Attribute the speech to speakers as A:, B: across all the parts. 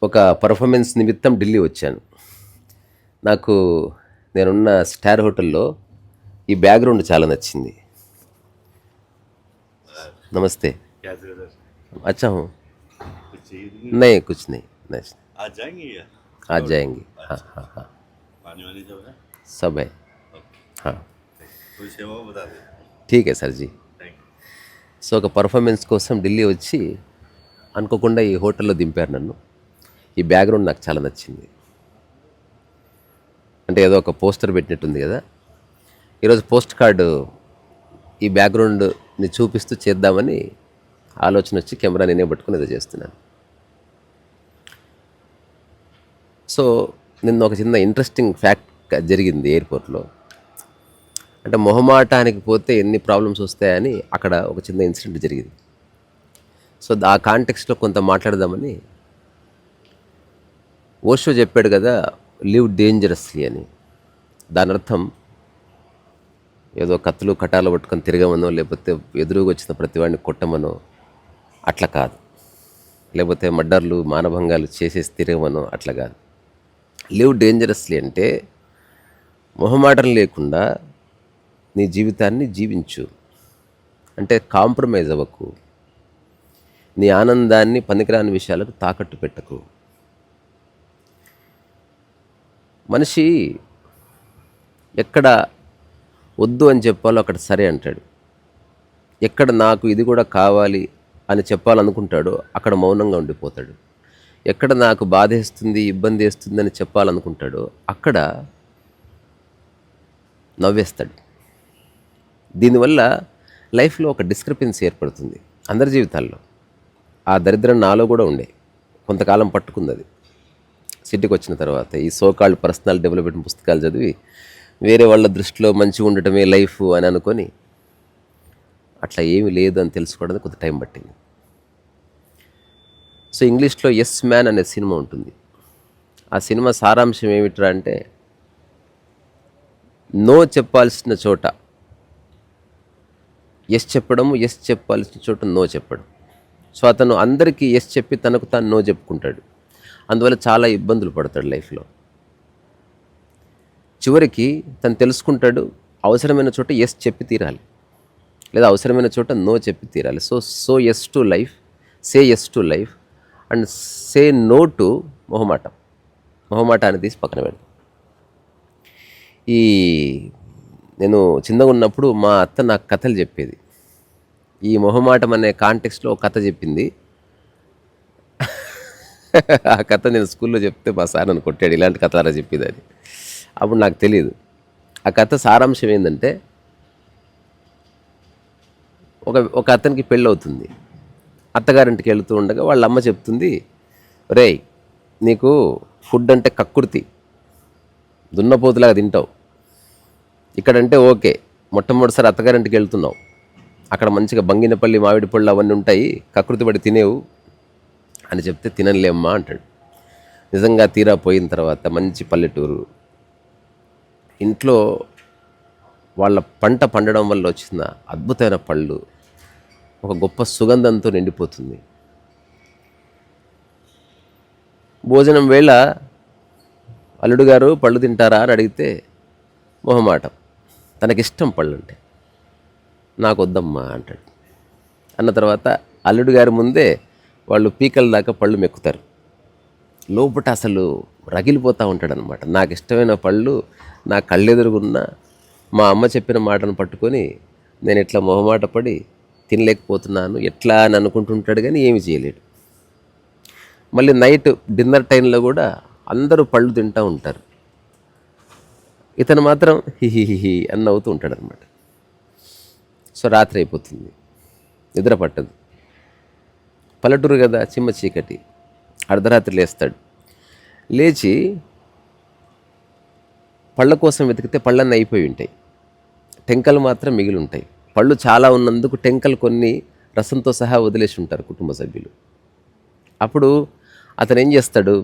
A: ఒక పర్ఫార్మెన్స్ నిమిత్తం ఢిల్లీ వచ్చాను. నాకు నేనున్న స్టార్ హోటల్లో ఈ బ్యాక్గ్రౌండ్ చాలా నచ్చింది. नमस्ते।
B: कैसे हो सर?
A: अच्छा हूँ।
B: कुछ चाहिए थी?
A: नहीं कुछ नहीं, नहीं
B: आज जाएंगे या
A: आज जाएंगे। हाँ हाँ हाँ,
B: पानी वानी सब है?
A: सब है।
B: ओके,
A: हाँ
B: कोई सेवा हो बता दे।
A: ठीक है sir ji.
B: Thank you.
A: So ఒక పర్ఫార్మెన్స్ కోసం ఢిల్లీ వచ్చి అనుకోకుండా ఈ హోటల్లో దింపారు నన్ను. ఈ బ్యాక్గ్రౌండ్ నాకు చాలా నచ్చింది. అంటే ఏదో ఒక పోస్టర్ పెట్టినట్టుంది కదా. ఈరోజు పోస్ట్ కార్డు ఈ బ్యాక్గ్రౌండ్ని చూపిస్తూ చేద్దామని ఆలోచన వచ్చి కెమెరా నేనే పట్టుకుని ఏదో చేస్తున్నాను. సో నిన్న ఒక చిన్న ఇంట్రెస్టింగ్ ఫ్యాక్ట్ జరిగింది ఎయిర్పోర్ట్లో. అంటే మొహమాటానికి పోతే ఎన్ని ప్రాబ్లమ్స్ వస్తాయని అక్కడ ఒక చిన్న ఇన్సిడెంట్ జరిగింది. సో ఆ కాంటెక్స్ట్లో కొంత మాట్లాడదామని. ఓషో చెప్పాడు కదా, లివ్ డేంజరస్లీ అని. దాని అర్థం ఏదో కత్తులు కటాలు పట్టుకొని తిరగమనో, లేకపోతే ఎదురుగా వచ్చిన ప్రతివాడిని కొట్టమనో అట్లా కాదు, లేకపోతే మర్డర్లు మానభంగాలు చేసేసి తిరగమనో అట్లా కాదు. లివ్ డేంజరస్లీ అంటే మొహమాటం లేకుండా నీ జీవితాన్ని జీవించు. అంటే కాంప్రమైజ్ అవ్వకు, నీ ఆనందాన్ని పనికిరాని విషయాలకు తాకట్టు పెట్టకు. మనిషి ఎక్కడ వద్దు అని చెప్పాలో అక్కడ సరే అంటాడు. ఎక్కడ నాకు ఇది కూడా కావాలి అని చెప్పాలనుకుంటాడో అక్కడ మౌనంగా ఉండిపోతాడు. ఎక్కడ నాకు బాధేస్తుంది, ఇబ్బంది వేస్తుంది అని చెప్పాలనుకుంటాడో అక్కడ నవ్వేస్తాడు. దీనివల్ల లైఫ్లో ఒక డిస్క్రిపెన్సీ ఏర్పడుతుంది అందరి జీవితాల్లో. ఆ దరిద్రం నాలో కూడా ఉండే, కొంతకాలం పట్టుకుంది అది. సిటీకి వచ్చిన తర్వాత ఈ సోకాల్డ్ పర్సనల్ డెవలప్మెంట్ పుస్తకాలు చదివి వేరే వాళ్ళ దృష్టిలో మంచిగా ఉండటమే లైఫ్ అని అనుకొని అట్లా ఏమీ లేదు అని తెలుసుకోవడానికి కొంత టైం పట్టింది. సో ఇంగ్లీష్లో ఎస్ మ్యాన్ అనే సినిమా ఉంటుంది. ఆ సినిమా సారాంశం ఏమిట్రా అంటే, నో చెప్పాల్సిన చోట ఎస్ చెప్పడము, ఎస్ చెప్పాల్సిన చోట నో చెప్పడం. సో అతను అందరికీ ఎస్ చెప్పి తనకు తాను నో చెప్పుకుంటాడు. అందువల్ల చాలా ఇబ్బందులు పడతాడు లైఫ్లో. చివరికి తను తెలుసుకుంటాడు, అవసరమైన చోట ఎస్ చెప్పి తీరాలి, లేదా అవసరమైన చోట నో చెప్పి తీరాలి. So yes to life, say yes to life and say no to మొహమాటం. మొహమాటాన్ని తీసి పక్కన పెడతాం. నేను చిన్నగా ఉన్నప్పుడు మా అత్త నాకు కథలు చెప్పేది. ఈ మొహమాటం అనే కాంటెక్స్ట్లో ఒక కథ చెప్పింది. ఆ కథ నేను స్కూల్లో చెప్తే మా సార్ నన్ను కొట్టాడు, ఇలాంటి కథ అలా చెప్పేది అని. అప్పుడు నాకు తెలియదు. ఆ కథ సారాంశం ఏంటంటే, ఒక అతనికి పెళ్ళి అవుతుంది. అత్తగారింటికి వెళుతూ ఉండగా వాళ్ళ అమ్మ చెప్తుంది, రేయ్ నీకు ఫుడ్ అంటే కక్కుర్తి, దున్నపోతులాగా తింటావు. ఇక్కడంటే ఓకే, మొట్టమొదటిసారి అత్తగారింటికి వెళ్తున్నావు, అక్కడ మంచిగా బంగినపల్లి మామిడి పళ్ళు అవన్నీ ఉంటాయి, కకృతి పడి తినేవు అని చెప్తే తినలేమ్మా అంటాడు. నిజంగా తీరా పోయిన తర్వాత మంచి పల్లెటూరు ఇంట్లో వాళ్ళ పంట పండడం వల్ల వచ్చిన అద్భుతమైన పళ్ళు ఒక గొప్ప సుగంధంతో నిండిపోతుంది. భోజనం వేళ అల్లుడు గారు పళ్ళు తింటారా అని అడిగితే మొహమాటం, తనకిష్టం పళ్ళు అంటే. నాకు వద్దమ్మా అంటాడు. అన్న తర్వాత అల్లుడు గారి ముందే వాళ్ళు పీకల దాకా పళ్ళు మెక్కుతారు. లోపట అసలు రగిలిపోతూ ఉంటాడనమాట. నాకు ఇష్టమైన పళ్ళు నా కళ్ళెదురుగున్న మా అమ్మ చెప్పిన మాటను పట్టుకొని నేను ఇట్లా మొహమాట పడి తినలేకపోతున్నాను ఎట్లా అని అనుకుంటుంటాడు, కానీ ఏమి చేయలేడు. మళ్ళీ నైట్ డిన్నర్ టైంలో కూడా అందరూ పళ్ళు తింటూ ఉంటారు, ఇతను మాత్రం హిహిహిహి అని నవ్వుతూ ఉంటాడనమాట. సో రాత్రి అయిపోతుంది, నిద్ర పట్టదు. పల్లెటూరు కదా, చిమ్మ చీకటి. అర్ధరాత్రి లేస్తాడు. లేచి పళ్ళ కోసం వెతికితే పళ్ళన్నీ అయిపోయి ఉంటాయి, టెంకలు మాత్రం మిగిలి ఉంటాయి. పళ్ళు చాలా ఉన్నందుకు టెంకలు కొన్ని రసంతో సహా వదిలేసి ఉంటారు కుటుంబ సభ్యులు. అప్పుడు అతను ఏం చేస్తాడు,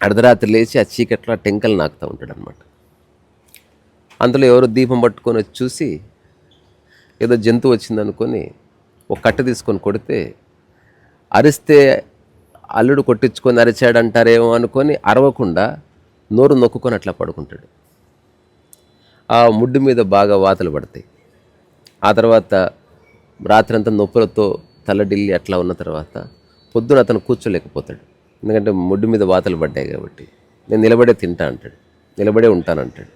A: అర్ధరాత్రి లేచి ఆ చీకట్లో టెంకలు నాకుతూ ఉంటాడు అనమాట. అందులో ఎవరు దీపం పట్టుకొని వచ్చి చూసి ఏదో జంతువు వచ్చిందనుకొని ఒక కట్టె తీసుకొని కొడితే, అరిస్తే అల్లుడు కొట్టించుకొని అరిచాడు అంటారేమో అనుకొని అరవకుండా నోరు నొక్కుకొని అట్లా పడుకుంటాడు. ఆ ముడ్డు మీద బాగా వాతలు పడతాయి. ఆ తర్వాత రాత్రంతా నొప్పులతో తలడిల్లి అట్లా ఉన్న తర్వాత పొద్దున అతను కూర్చోలేకపోతాడు. ఎందుకంటే ముడ్డు మీద వాతలు పడ్డాయి కాబట్టి. నేను నిలబడే తింటా అంటాడు, నిలబడే ఉంటానంటాడు.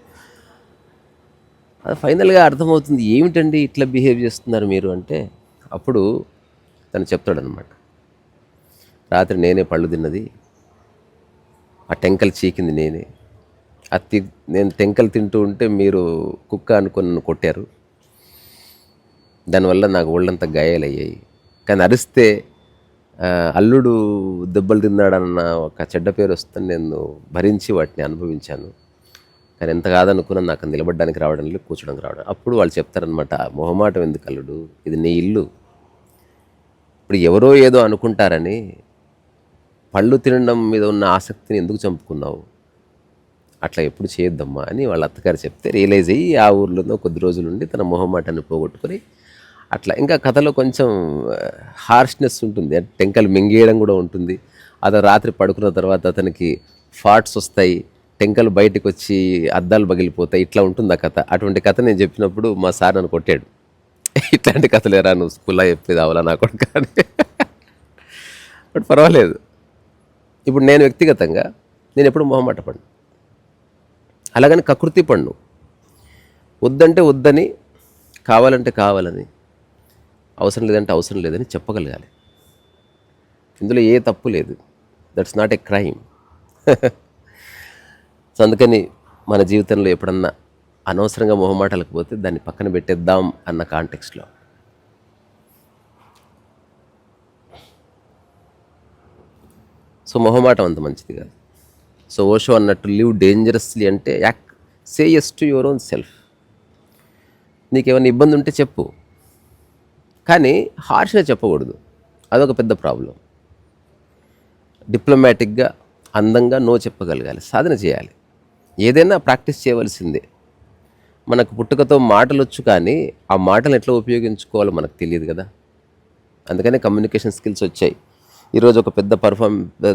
A: అది ఫైనల్గా అర్థమవుతుంది, ఏమిటండి ఇట్లా బిహేవ్ చేస్తున్నారు మీరు అంటే, అప్పుడు తను చెప్తాడనమాట, రాత్రి నేనే పళ్ళు తిన్నది, ఆ టెంకలు చీకింది నేనే, నేను టెంకలు తింటూ ఉంటే మీరు కుక్క అనుకొని నన్ను కొట్టారు, దానివల్ల నాకు ఒళ్ళంతా గాయాలయ్యాయి. కానీ అరిస్తే అల్లుడు దెబ్బలు తిన్నాడన్న ఒక చెడ్డ పేరు వస్తుంది, నేను భరించి వాటిని అనుభవించాను. కానీ ఎంత కాదనుకున్నా నాకు నిలబడడానికి రావడం లేదు, కూర్చోడానికి రావడం. అప్పుడు వాళ్ళు చెప్తారనమాట, మొహమాటం ఎందుకు అల్లుడు, ఇది నీ ఇల్లు. ఇప్పుడు ఎవరో ఏదో అనుకుంటారని పళ్ళు తినడం మీద ఉన్న ఆసక్తిని ఎందుకు చంపుకున్నావు, అట్లా ఎప్పుడు చేయొద్దమ్మా అని వాళ్ళ అత్తగారు చెప్తే రియలైజ్ అయ్యి ఆ ఊర్లోనో కొద్ది రోజులు ఉండి తన మొహమాటాన్ని పోగొట్టుకొని అట్లా. ఇంకా కథలో కొంచెం హార్ష్నెస్ ఉంటుంది, టెంకలు మింగేయడం కూడా ఉంటుంది. అతను రాత్రి పడుకున్న తర్వాత అతనికి ఫాట్స్ వస్తాయి, టెంకలు బయటకు వచ్చి అద్దాలు పగిలిపోతాయి, ఇట్లా ఉంటుంది ఆ కథ. అటువంటి కథ నేను చెప్పినప్పుడు మా సార్ నన్ను కొట్టాడు, ఇట్లాంటి కథలు ఎరా నువ్వు స్కూల్లో చెప్పేది అవలా నా కొడుకు అని. బట్ పర్వాలేదు. ఇప్పుడు నేను వ్యక్తిగతంగా నేను ఎప్పుడు మొహమాట పడ్ను, అలాగని కకృతి పడ్ను. వద్దంటే వద్దని, కావాలంటే కావాలని, అవసరం లేదంటే అవసరం లేదని చెప్పగలగాలి. ఇందులో ఏ తప్పు లేదు, that's not a crime. So అందుకని మన జీవితంలో ఎప్పుడన్నా అనవసరంగా మొహమాటాలకు పోతే దాన్ని పక్కన పెట్టేద్దాం అన్న కాంటెక్స్ట్లో. సో మొహమాటం అంత మంచిది కాదు. సో ఓషో అన్నట్టు లివ్ డేంజరస్లీ అంటే say yes to your own self. నీకేమైనా ఇబ్బంది ఉంటే చెప్పు, కానీ హార్ష్గా చెప్పకూడదు, అదొక పెద్ద ప్రాబ్లం. డిప్లొమాటిక్గా అందంగా నో చెప్పగలగాలి, సాధన చేయాలి. ఏదైనా ప్రాక్టీస్ చేయవలసిందే. మనకు పుట్టుకతో మాటలు వచ్చు, కానీ ఆ మాటలు ఎట్లా ఉపయోగించుకోవాలో మనకు తెలియదు కదా. అందుకనే కమ్యూనికేషన్ స్కిల్స్ వచ్చాయి. ఈరోజు ఒక పెద్ద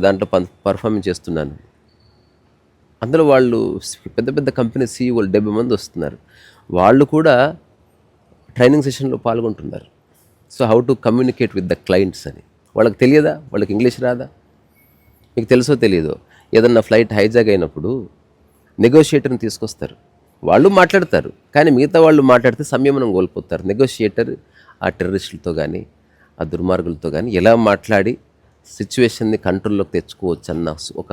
A: దాంట్లో పర్ఫార్మెన్స్ చేస్తున్నాను, అందులో వాళ్ళు పెద్ద పెద్ద కంపెనీ సీఈఓలు 70 మంది వస్తున్నారు, వాళ్ళు కూడా ట్రైనింగ్ సెషన్లో పాల్గొంటున్నారు. So how to communicate with the clients అని. వాళ్ళకి తెలియదా, వాళ్ళకి ఇంగ్లీష్ రాదా, మీకు తెలుసో తెలియదో. ఏదన్నా ఫ్లైట్ హైజాగ్ అయినప్పుడు నెగోషియేటర్ని తీసుకొస్తారు, వాళ్ళు మాట్లాడతారు, కానీ మిగతా వాళ్ళు మాట్లాడితే సంయమనం కోల్పోతారు. నెగోషియేటర్ ఆ టెర్రరిస్టులతో కానీ ఆ దుర్మార్గులతో కానీ ఎలా మాట్లాడి సిచ్యువేషన్ని కంట్రోల్లోకి తెచ్చుకోవచ్చు అన్న ఒక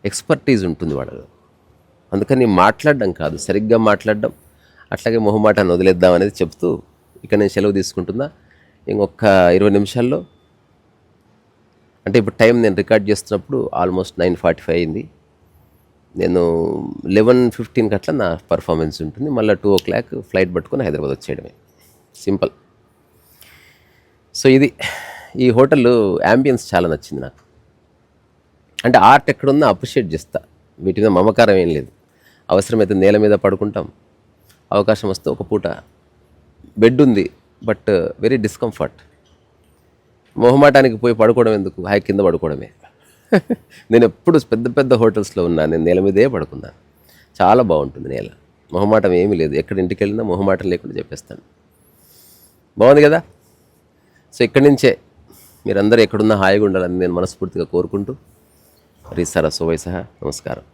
A: ఎక్స్పర్టీజ్ ఉంటుంది వాళ్ళలో. అందుకని మాట్లాడడం కాదు, సరిగ్గా మాట్లాడడం, అట్లాగే మొహమాటాన్ని వదిలేద్దాం అనేది చెప్తూ ఇక నేను సెలవు తీసుకుంటున్నా. ఇంకొక 20 నిమిషాల్లో, అంటే ఇప్పుడు టైం నేను రికార్డ్ చేస్తున్నప్పుడు ఆల్మోస్ట్ 9:45 అయింది. నేను 11:15 అట్లా నా పర్ఫార్మెన్స్ ఉంటుంది. మళ్ళీ 2 o'clock ఫ్లైట్ పట్టుకొని హైదరాబాద్ వచ్చేయడమే, సింపుల్. సో ఇది ఈ హోటల్ యాంబియన్స్ చాలా నచ్చింది నాకు. అంటే ఆర్ట్ ఎక్కడున్నా అప్రిషియేట్ చేస్తా, వీటి మీద మమకారం ఏం లేదు. అవసరమైతే నేల మీద పడుకుంటాం, అవకాశం వస్తే ఒక పూట బెడ్ ఉంది, బట్ వెరీ డిస్కంఫర్ట్. మొహమాటానికి పోయి పడుకోవడం ఎందుకు, హాయి కింద పడుకోవడమే. నేను ఎప్పుడు పెద్ద పెద్ద హోటల్స్లో ఉన్నాను, నేను నేల మీదే పడుకున్నాను, చాలా బాగుంటుంది నేల. మొహమాటం ఏమీ లేదు, ఎక్కడ ఇంటికి వెళ్ళినా మొహమాటం లేకుండా చెప్పేస్తాను. బాగుంది కదా. సో ఇక్కడి నుంచే మీరందరూ ఎక్కడున్నా హాయిగా ఉండాలని నేను మనస్ఫూర్తిగా కోరుకుంటూ, రీసారా సోవై సహా నమస్కారం.